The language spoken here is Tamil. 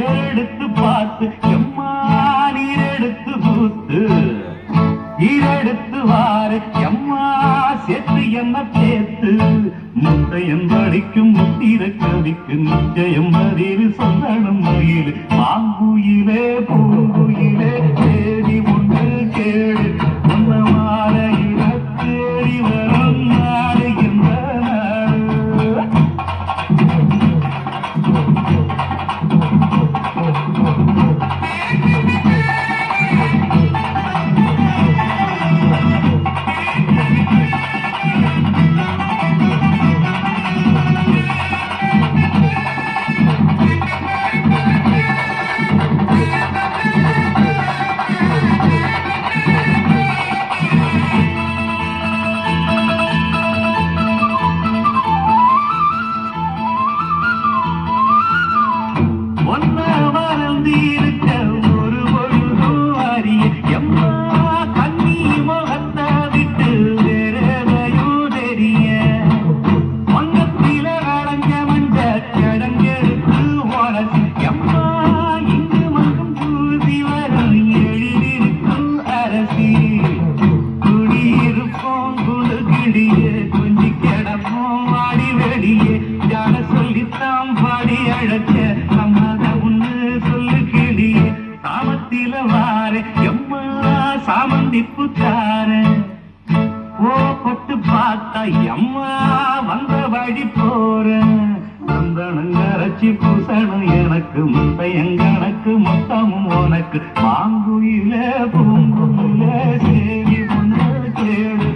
ஏறெடுத்து பார்த்து எம்மா நீரெடுத்து பூத்து ஈரெடுத்து வாரு எம்மா சேர்த்து என்ன சேர்த்து முத்தையன் படிக்கும் முத்திர கவிக்கு நிச்சயம் பதில் சொல்லணும் மயில் மாங்குயிலே பூங்குயிலே தேடி ஒன்று கேடு உன்ன மாலையில தேடி வரும் நாடு என்ற பட்டு பார்த்தா எம்மா வந்த வழி போற சந்தனங்கரைச்சி பூசணும் எனக்கு முத்தையங்கணக்கு மொத்தமும் உனக்கு மாங்குயில பூங்குயில சேரி ஒன்று கேடு